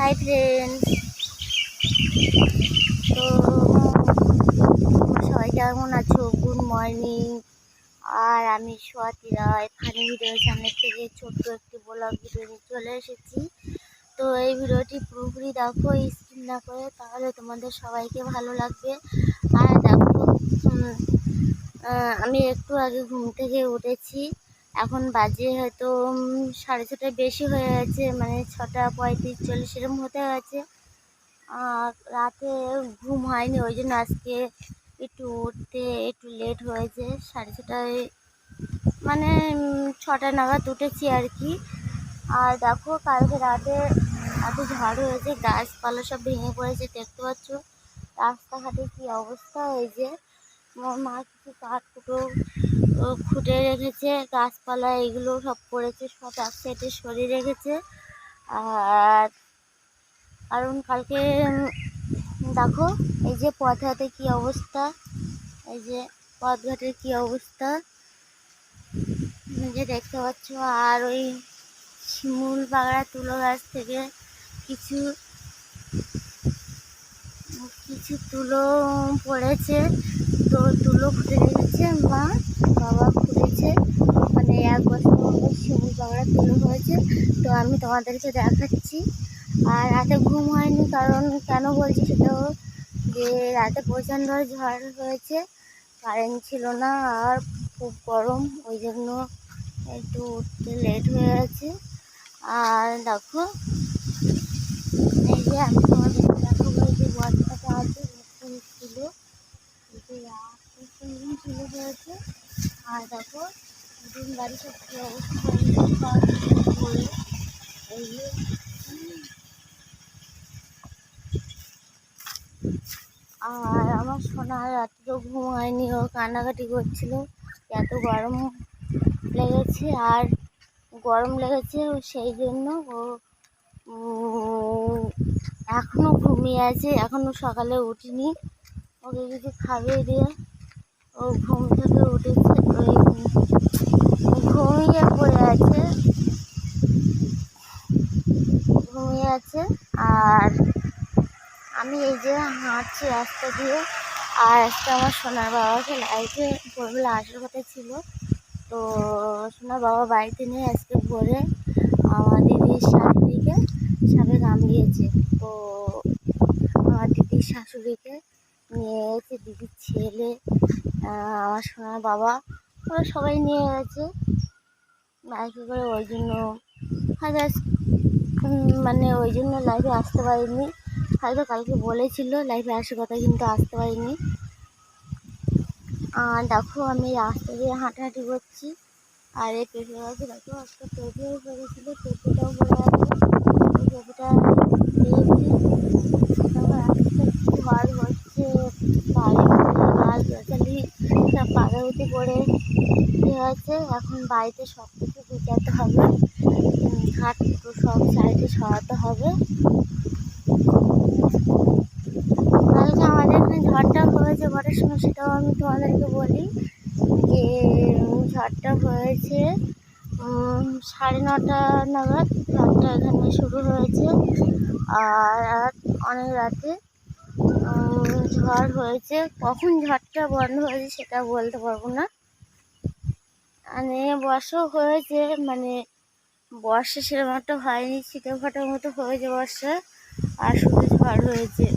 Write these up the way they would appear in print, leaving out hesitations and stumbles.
Hi friends, তো সবাই কেমন আছো? Good morning. আর আমি Swati Roy funny video channel থেকে ছোট্ট একটি ব্লগ ভিডিও নিয়ে চলে এসেছি। তো এই ভিডিওটি পুরোপুরি দেখো, স্কিপ না করে, তাহলে তোমাদের সবাইকে ভালো লাগবে। আর দেখো, আমি একটু আগে ঘুম থেকে উঠেছি। এখন বাজে হয়তো 6:30 বেশি হয়ে গেছে, মানে 6:35-40 এরকম হতে গেছে। আর রাতে ঘুম হয়নি, ওই জন্য আজকে একটু উঠতে একটু লেট হয়েছে। 6:30, মানে 6টা নাগাদ উঠেছি আর কি। আর দেখো, কালকে রাতে এত ঝড় হয়েছে, গাছপালা সব ভেঙে পড়েছে, দেখতে পাচ্ছ রাস্তাঘাটে কি অবস্থা। এই যে মা কিছু কাঠ খুঁটে রেখেছে, গাছপালা এগুলো সব পড়েছে, সব এক সাইডে সরিয়ে রেখেছে। আর কারণ কালকে দেখো, এই যে পথঘাটে কি অবস্থা, এই যে পথঘাটের কি অবস্থা যে দেখতে পাচ্ছ। আর ওই শিমুল বাগড়া তুলো গাছ থেকে কিছু তুলো পড়েছে, তো তুলো ফুটে রেখেছে, মা বাবা ফুটেছে, মানে 1 বছর মতো শিমুল বাগড়া তুলো হয়েছে। তো আমি তোমাদেরকে দেখাচ্ছি। আর রাতে ঘুম হয়নি, কারণ কেন বলছি সেটাও, যে রাতে প্রচণ্ড ঝড় হয়েছে, কারেন্ট ছিল না, আর খুব গরম, ওই জন্য একটু উঠতে লেট হয়ে গেছে। আর দেখো, এই যে আমি তোমাদের দেখাবো, এই যে বস্তাটা আছে ছিল, ছিল হয়েছে। আর দেখো দিন বাড়ি সব কি অবস্থা হয়েছে, এই যে আর আমার সোনা রাত্রেও ঘুম হয়নি, ও কান্নাকাটি করছিল, এত গরম লেগেছে। আর গরম লেগেছে সেই জন্য ও এখনও ঘুমিয়ে আছে, এখনও সকালে উঠিনি। ওকে কিছু খাইয়ে দিয়ে ও ঘুম থেকে উঠেছে, ওই ঘুমিয়ে পড়ে আছে, ঘুমিয়ে আছে। আর আমি এই যে হাঁটছি রাস্তা দিয়ে। আর আজকে আমার সোনার বাবাকে লাইফে ভোরবেলা আসার কথা ছিল, তো সোনার বাবা বাড়িতে নিয়ে আজকে ভোরে আমার দিদির শাশুড়িকে সাপে কামড়িয়েছে। তো আমার দিদির শাশুড়িকে নিয়ে গেছে, দিদির ছেলে, আমার সোনার বাবা, ওরা সবাই নিয়ে গেছে বাইকে করে। ওই জন্য হয়তো মানে ওই জন্য লাইভে আসতে পারিনি, হয়তো কালকে বলেছিল লাইভে আসার কথা, কিন্তু আসতে পারিনি। আর দেখো, আমি রাস্তা দিয়ে হাঁটাহাঁটি করছি। আর এই পেঁপে গাছে দেখো, একটা পেঁপেও পড়েছিল, পেঁপেটাও পড়ে আছে, ওই পেঁপেটা পেয়েছি। ঝড় হচ্ছে, বাড়ি গাছ গাছালি সব পাড়াউটি পড়ে আছে। এখন বাড়িতে সব কিছু গুছাতে হবে, খাট সব সাইডে সরাতে হবে। কালকে আমাদের এখানে ঝড়টা হয়েছে কটার সময়, সেটাও আমি তোমাদেরকে বলি। যে ঝড়টা হয়েছে 9:30 নাগাদ, ঝড়টা এখানে শুরু হয়েছে। আর অনেক রাতে ঝড় হয়েছে, কখন ঝড়টা বন্ধ হয়েছে সেটা বলতে পারবো না। মানে বর্ষাও হয়েছে, মানে বর্ষা সেরকম একটা হয়নি, ছিটে ফাটার মতো হয়েছে বর্ষা, আর শুধু ঝড় হয়েছে।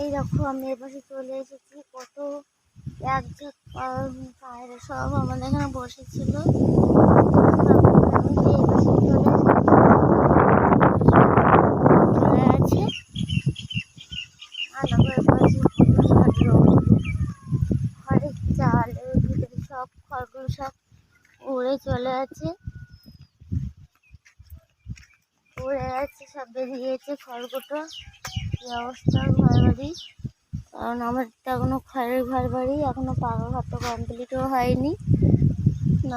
এই দেখো আমি এপাশে চলে এসেছি। কত একঝাঁক পায়রা সব আমাদের এখানে বসেছিল। আমি এপাশে চলে আছে। আর দেখো এপাশে ঘরের চালের ভিতরে সব খড়গুলো সব উড়ে চলে আছে, সব বেরিয়ে গেছে খড়গুলো। কি অবস্থা ঘর বাড়ি, কারণ আমার তো এখনো খড়ের ঘর বাড়ি, এখনো পাকা ঘর তো কমপ্লিটও হয়নি,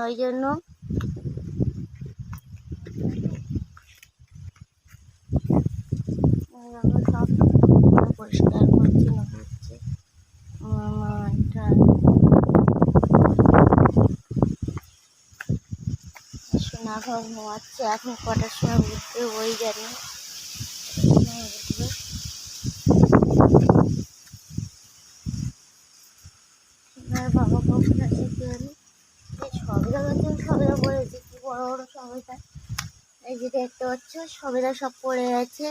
ওই জন্য সব পরিষ্কার করছে না হচ্ছে। এটা সোনা ঘর ঘুমাচ্ছে, এখন কটার সময় উঠবে ওই জানি। বাবা কখন আছে কি জানি। এই সবেদা গাছে সবেদা পড়েছে, কি বড় বড় সবেদা। এই যে দেখতে পাচ্ছ সবেদা সব পড়ে আছে।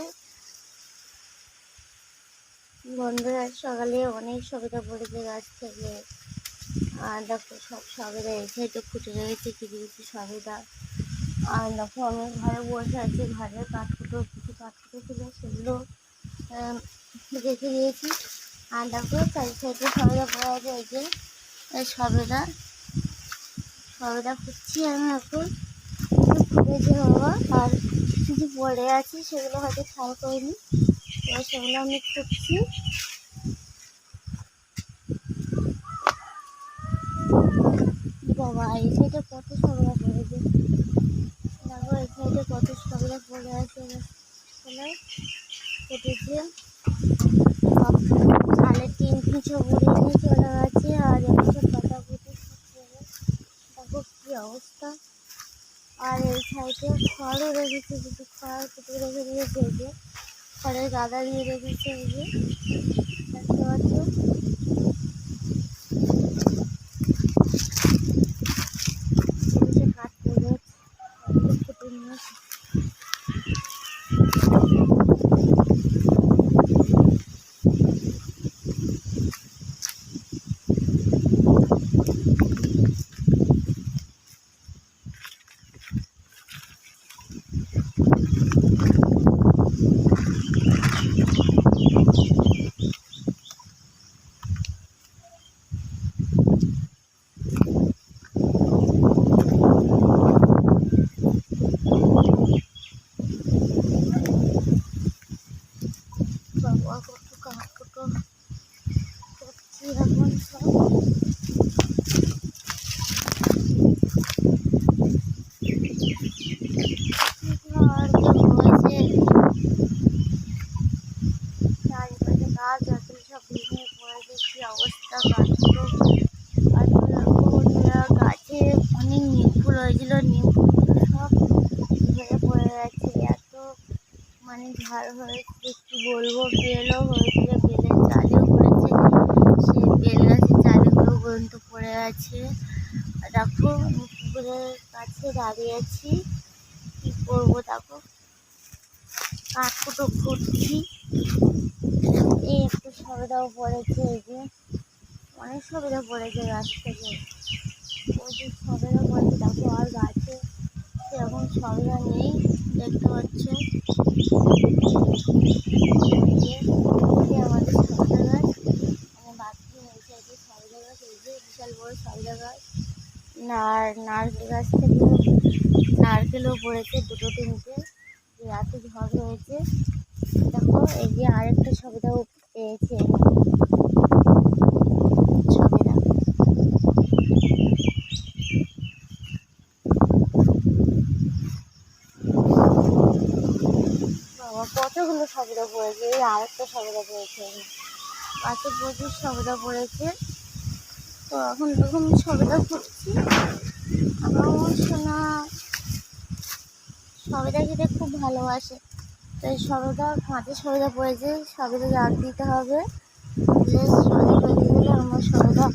বন্ধুরা সকালে অনেক সবেদা পড়েছে গাছ থেকে। আর দেখো সব সবেদা এই সাইডে ফুটে রয়েছে কিছু কিছু সবেদা। আর দেখো আমি ঘরে বসে আছি, ঘরের কিছু কাঠকুটো ছিল সেগুলো রেখে দিয়েছি। আর দেখো চারি সাইডে সবেদা পড়ে আছে। এই যে সবেদা খুঁজছি আমি এখন, ফুটেছে বাবা। আর কিছু পড়ে আছে সেগুলো হয়তো খেয়াল করিনি, এবার সেগুলো আমি খুঁজছি। বাবা এই সাইডে কত সবেদা পড়েছে, দেখো এই সাইডে কত সবেদা পড়ে আছে, ফুটেছে। চালের টিন কিছু উড়িয়ে নিয়ে চলে গেছে। আর এসব পাতা পুঁতে দেখো কি অবস্থা। আর এই সাইডে খড়ও রেখেছে, কিছু খড় কুটে রেখে দিয়েছে। এই যে খড়ের গাদা দিয়ে রেখেছে, এই যে দেখতে পাচ্ছ। কাঠ করে ফুটে নিয়েছে। বাবা কত কাঠকুটো করছি এখন সব। আর যে হয়েছে চারিপাশে গাছ আছে সব ভেঙে পড়েছে, কি অবস্থা। কাঠগুলো গাছে অনেক নিম ফুল হয়েছিল, নিম ফুলগুলো সব ঝরে পড়ে গেছে। এত মানে ঝাড় হয়েছে কি বলবো। বেলও হয়েছিল, বেলের চালেও পড়েছে, সেই বেল গাছের চালগুলো পর্যন্ত পড়ে আছে। দেখো আমি পুকুরের কাছে দাঁড়িয়ে আছি, কি করবো। দেখো কাঠকুটো খুঁজছি। এই একটু সবেদাও পড়েছে, এই যে অনেক সবেদা পড়েছে গাছ থেকে, ওই যে সবেদা পড়েছে। দেখো আর গাছে সেরকম সবেদা নেই, দেখতে পাচ্ছ। আমাদের সবেদা গাছ, আমার বাথরুম এই সাইডে সবেদা গাছ, এই যে বিশাল বড় সবেদা গাছ। নারকেল গাছ থেকে নারকেলও পড়েছে দুটো তিনটে, যে এত ঝড় হয়েছে। দেখো এই যে আরেকটা সবেদাও পেয়েছে সবেদা। বাবা কতগুলো সবেদা পড়েছে, এই আরেকটা সবেদা পড়েছে, গাছে প্রচুর সবেদা পড়েছে। তো এখন দেখুন সবেদা খুঁজছি। আমার সোনা সবেদা খেতে খুব ভালোবাসে, তো এই সবেদা কাঁচে সবেদা পড়েছে, সবেদা জাগ দিতে হবে, সবেদা বেরিয়ে গেলে আমার সবেদা,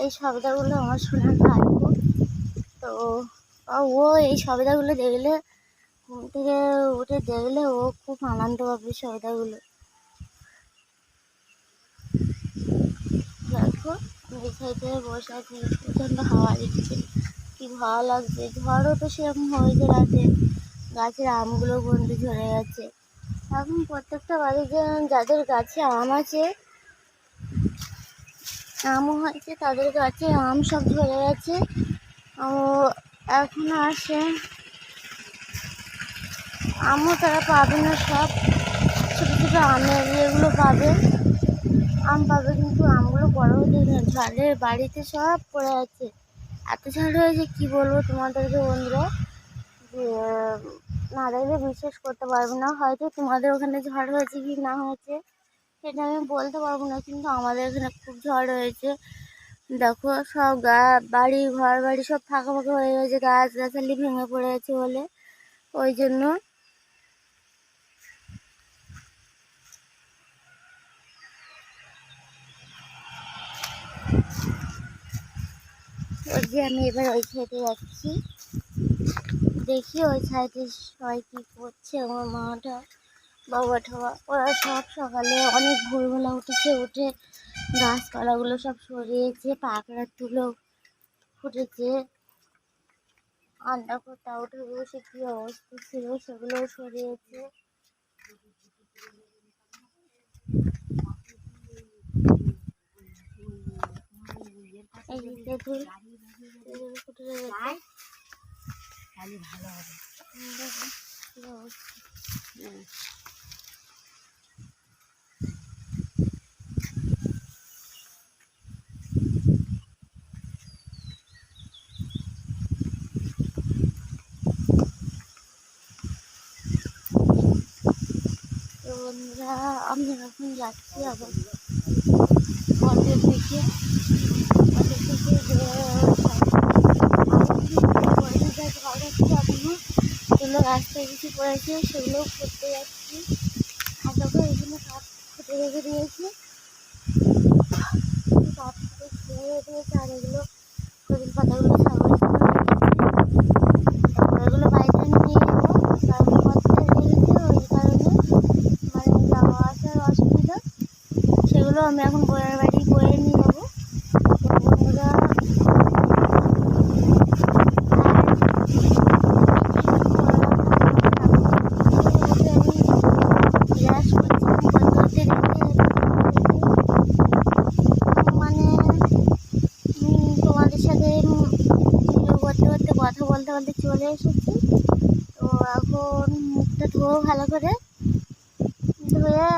এই সবেদাগুলো আমার সোনা খাইবো। তো ও এই সবেদাগুলো দেখলে, ঘুম থেকে উঠে দেখলে ও খুব আনন্দ পাবে সবেদাগুলো। দেখো এই সাইডে বসে আছি, প্রচণ্ড হাওয়া দিচ্ছে, কি ভালো লাগছে। ঝড়ও তো সেরকম হয়েছে রাতে, গাছের আমগুলো পর্যন্ত ঝরে গেছে। এখন প্রত্যেকটা বাড়িতে যাদের গাছে আম আছে, আমও হয়েছে, তাদের গাছে আম সব ঝরে গেছে। এখন আসে আমও তারা পাবে না, সব ছোটো ছোটো আমের ইয়েগুলো পাবে, আম পাবে, কিন্তু আমগুলো বড় হতে ঝড়ের বাড়িতে সব পড়ে আছে। এত ঝড় হয়েছে কি বলবো তোমাদেরকে বন্ধুরা, যে না দেখলে বিশ্বাস করতে পারবে না। হয়তো তোমাদের ওখানে ঝড় হয়েছে কি না হয়েছে সেটা আমি বলতে পারবো না, কিন্তু আমাদের এখানে খুব ঝড় হয়েছে। দেখো সব বাড়ি ঘর বাড়ি সব ফাঁকা ফাঁকা হয়ে গেছে, গাছগাছালি ভেঙে পড়ে আছে বলে, ওই জন্য। ওই যে আমি এবার ওই সাইডে যাচ্ছি, দেখি ওই সাইডে সবাই কী করছে। আমার মাটা বাবাটা ওরা সব সকালে অনেক ভোরবেলা উঠেছে, উঠে গাছপালাগুলো সব সরিয়েছে, পাকড়ার তুলো ফুটেছে, আর দেখো তা উঠে বসে কী অবস্থা ছিল সেগুলো সরিয়েছে। এই তেঁতুল ফুটে গেছে, ভালো হবে। দেখো কী অবস্থা। তো বন্ধুরা আমি এখন যাচ্ছি আবার পথের দিকে, যেগুলো রাস্তায় কিছু পড়েছে সেগুলো করতে যাচ্ছি। আর দেখো এখানে কাঠ ফুটে রেখে দিয়েছি, কাঠ ফুটে খেয়ে দিয়েছে, আর এগুলো কদিন পাতাগুলো ছাগল এগুলো বাড়িতে নিয়ে যাবো, কারণ পথে রেখেছে, ওই কারণে মানে যাওয়া আসার অসুবিধা, সেগুলো আমি এখন বইয়ের বাড়ি বয়ে নিয়ে যাবো। বন্ধুরা কথা বলতে বলতে চলে এসেছি। তো এখন মুখটা ধোবো ভালো করে, ধুয়ে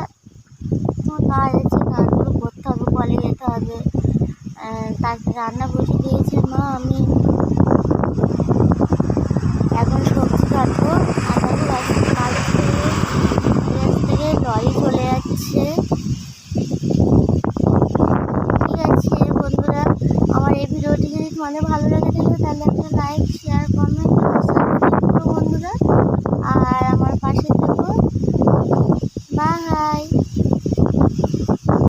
আমার কাজ আছে, কাজগুলো করতে হবে, কলে যেতে হবে, তারপরে রান্না বসে দিয়েছে মা। আমি এখন সবজি কাটবো, আর কাজ থেকে লরি চলে যাচ্ছে। ঠিক আছে বন্ধুরা, আমার এই ভিডিওটি যদি তোমাদের ভালো লাগে